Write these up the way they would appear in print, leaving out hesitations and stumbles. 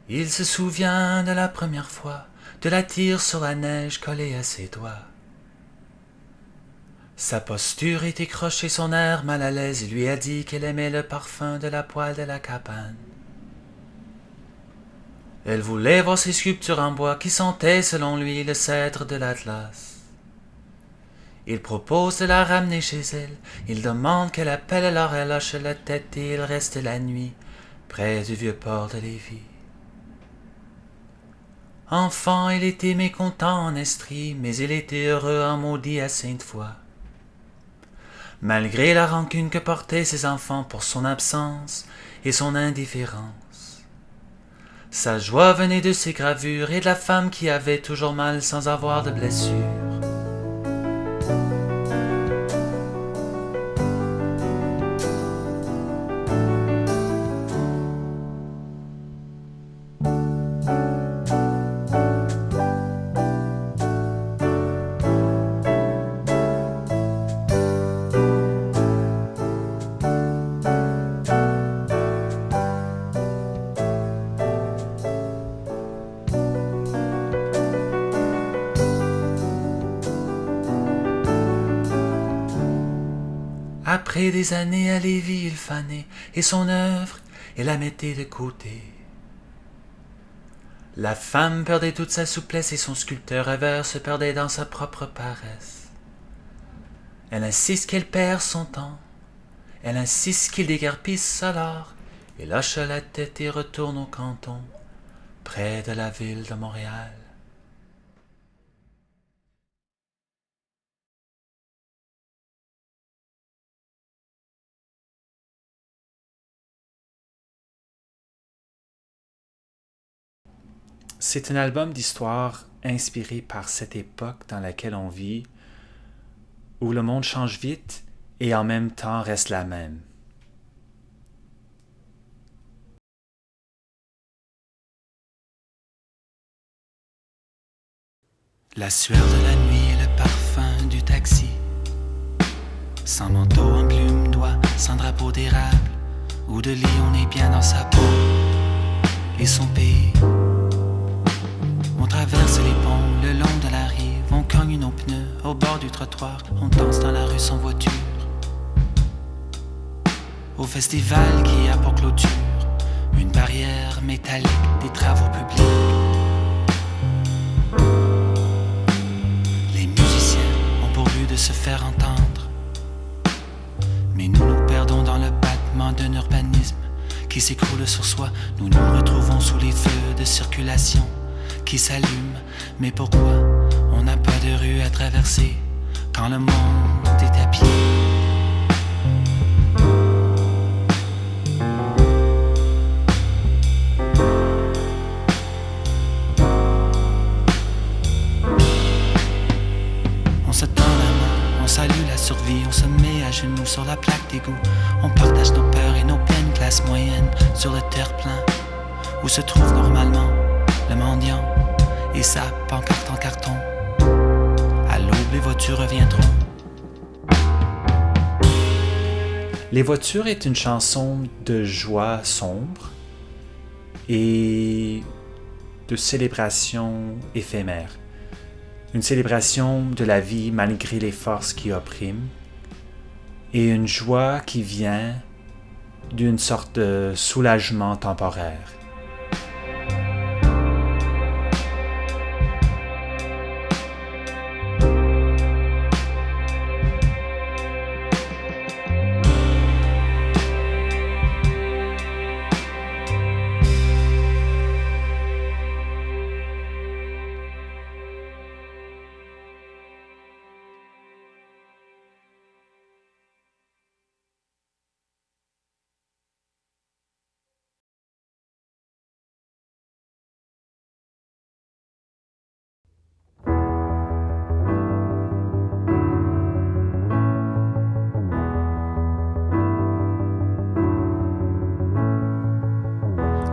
Il se souvient de la première fois, de la tire sur la neige collée à ses doigts. Sa posture était croche et son air mal à l'aise, il lui a dit qu'elle aimait le parfum de la poêle de la cabane. Elle voulait voir ses sculptures en bois qui sentaient selon lui le cèdre de l'Atlas. Il propose de la ramener chez elle, il demande qu'elle appelle, alors elle hoche la tête et il reste la nuit près du vieux port de Lévis. Enfant, il était mécontent en Estrie, mais il était heureux en maudit à Sainte-Foy. Malgré la rancune que portaient ses enfants pour son absence et son indifférence. Sa joie venait de ses gravures et de la femme qui avait toujours mal sans avoir de blessure. Après des années à Lévis, il fanait, et son œuvre, il la mettait de côté. La femme perdait toute sa souplesse et son sculpteur rêveur se perdait dans sa propre paresse. Elle insiste qu'elle perd son temps, elle insiste qu'il déguerpisse, alors il hoche la tête et retourne au canton, près de la ville de Montréal. C'est un album d'histoire inspiré par cette époque dans laquelle on vit, où le monde change vite et en même temps reste la même. La sueur de la nuit et le parfum du taxi. Sans manteau en plume d'oie, sans drapeau d'érable, ou de lit, on est bien dans sa peau et son pays. On traverse les ponts le long de la rive, on cogne nos pneus au bord du trottoir, on danse dans la rue sans voiture. Au festival qui a pour clôture une barrière métallique des travaux publics. Les musiciens ont pour but de se faire entendre, mais nous nous perdons dans le battement d'un urbanisme qui s'écroule sur soi. Nous nous retrouvons sous les feux de circulation qui s'allument. Mais pourquoi on n'a pas de rue à traverser quand le monde est à pied? On se tend la main, on salue la survie, on se met à genoux sur la plaque d'égout. On partage nos peurs et nos peines, classe moyenne, sur le terre-plein où se trouve normalement le mendiant et sa pancarte en carton. À l'aube, les voitures reviendront. Les voitures est une chanson de joie sombre et de célébration éphémère. Une célébration de la vie malgré les forces qui oppriment et une joie qui vient d'une sorte de soulagement temporaire.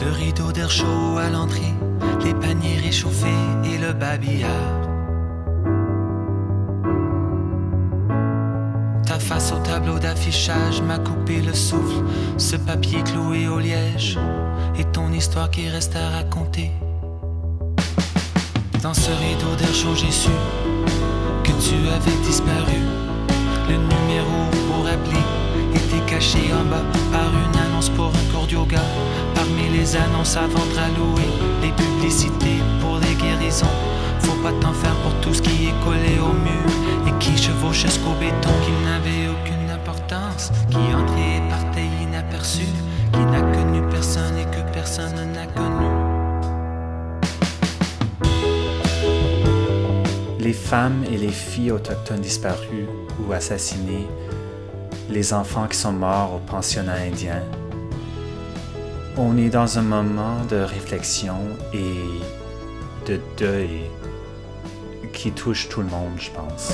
Le rideau d'air chaud à l'entrée, les paniers réchauffés et le babillard. ta face au tableau d'affichage m'a coupé le souffle. Ce papier cloué au liège et ton histoire qui reste à raconter. Dans ce rideau d'air chaud j'ai su que tu avais disparu. Le numéro pour appeler était caché en bas par une annonce pour un cours de yoga. Parmi les annonces à vendre à louer, les publicités pour les guérisons. Faut pas t'en faire pour tout ce qui est collé au mur et qui chevauche jusqu'au béton, qui n'avait aucune importance, qui entrait et partait inaperçu, qui n'a connu personne et que personne n'a connu. Les femmes et les filles autochtones disparues ou assassinées, les enfants qui sont morts au pensionnat indien. On est dans un moment de réflexion et de deuil qui touche tout le monde, je pense.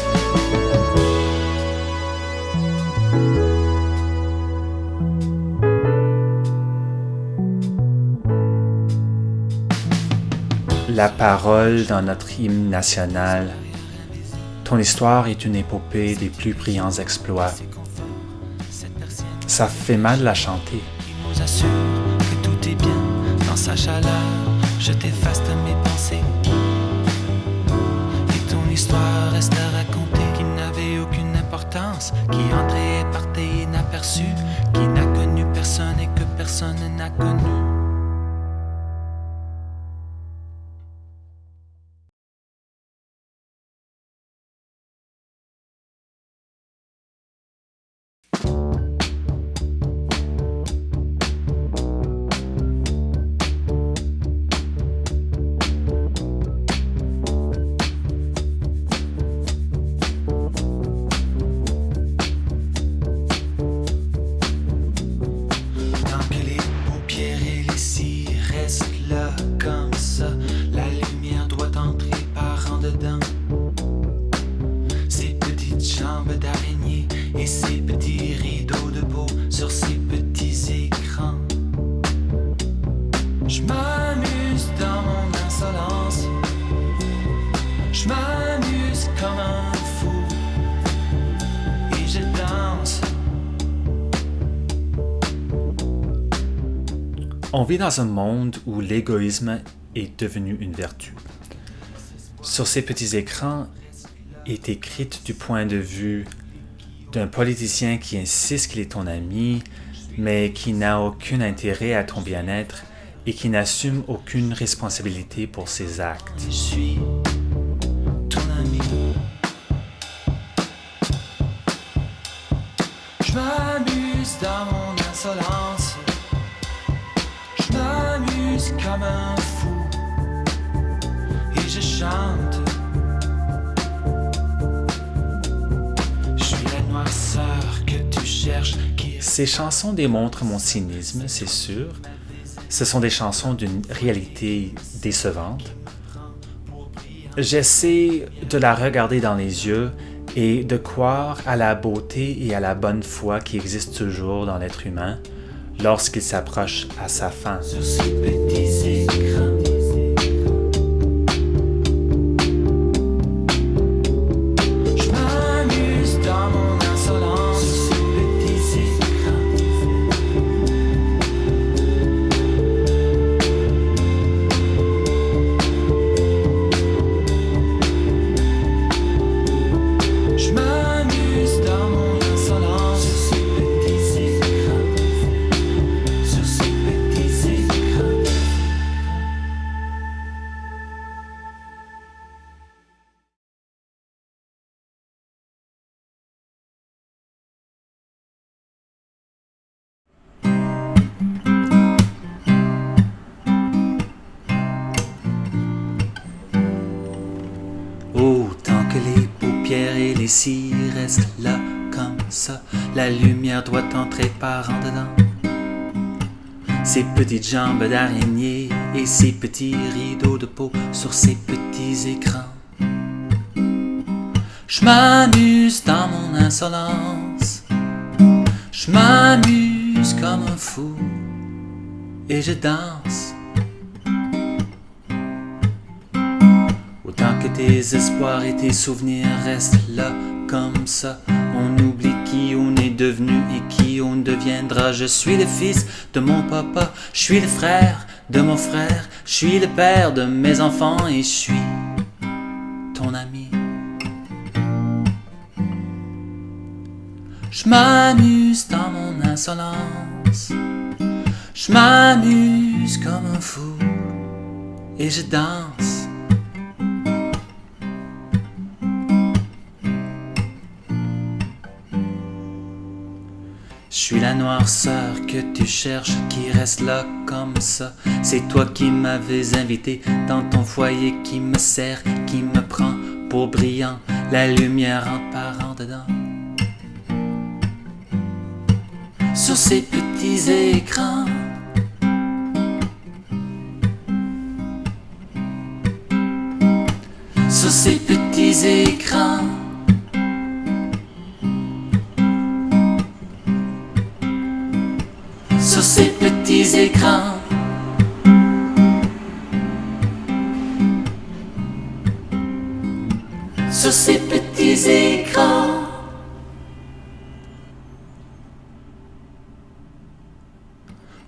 La parole dans notre hymne national. Ton histoire est une épopée des plus brillants exploits. Ça fait mal de la chanter. Il nous assure que tout est bien dans sa chaleur. Je t'efface de mes pensées. Et ton histoire reste à raconter, qui n'avait aucune importance, qui entrait et partait inaperçu, qui n'a connu personne et que personne n'a connu. On vit dans un monde où l'égoïsme est devenu une vertu. Sur ces petits écrans est écrite du point de vue d'un politicien qui insiste qu'il est ton ami, mais qui n'a aucun intérêt à ton bien-être et qui n'assume aucune responsabilité pour ses actes. Je suis ton ami. Je m'amuse dans mon insolence. Je m'amuse comme un fou et je chante. Je suis la noirceur que tu cherches. Ces chansons démontrent mon cynisme, c'est sûr. Ce sont des chansons d'une réalité décevante. J'essaie de la regarder dans les yeux et de croire à la beauté et à la bonne foi qui existent toujours dans l'être humain lorsqu'il s'approche à sa fin. Sur ces petits écrans. Je m'amuse dans mon insolence. Sur ces petits écrans. Je m'amuse dans mon insolence. Sur ces petits écrans. Sur ces petits écrans. Oh, tant que les paupières et les cils restent là comme ça, la lumière doit entrer par en dedans. Ces petites jambes d'araignée et ces petits rideaux de peau sur ces petits écrans. Je m'amuse dans mon insolence. Je m'amuse comme un fou et je danse. Autant que tes espoirs et tes souvenirs restent là comme ça. On oublie qui on est devenu et qui on deviendra. Je suis le fils de mon papa, je suis le frère de mon frère, je suis le père de mes enfants et je suis ton ami. Je m'amuse dans mon insolence, je m'amuse comme un fou et je danse. Je suis la noirceur que tu cherches, qui reste là comme ça. C'est toi qui m'avais invité dans ton foyer, qui me sert, qui me prend pour brillant. La lumière entre par en dedans. Sur ces petits écrans, sur ces petits écrans, sur ces petits écrans, sur ces petits écrans.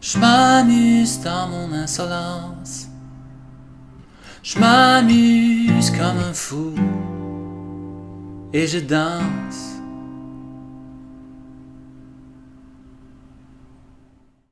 Je m'amuse dans mon insolence, je m'amuse comme un fou et je danse.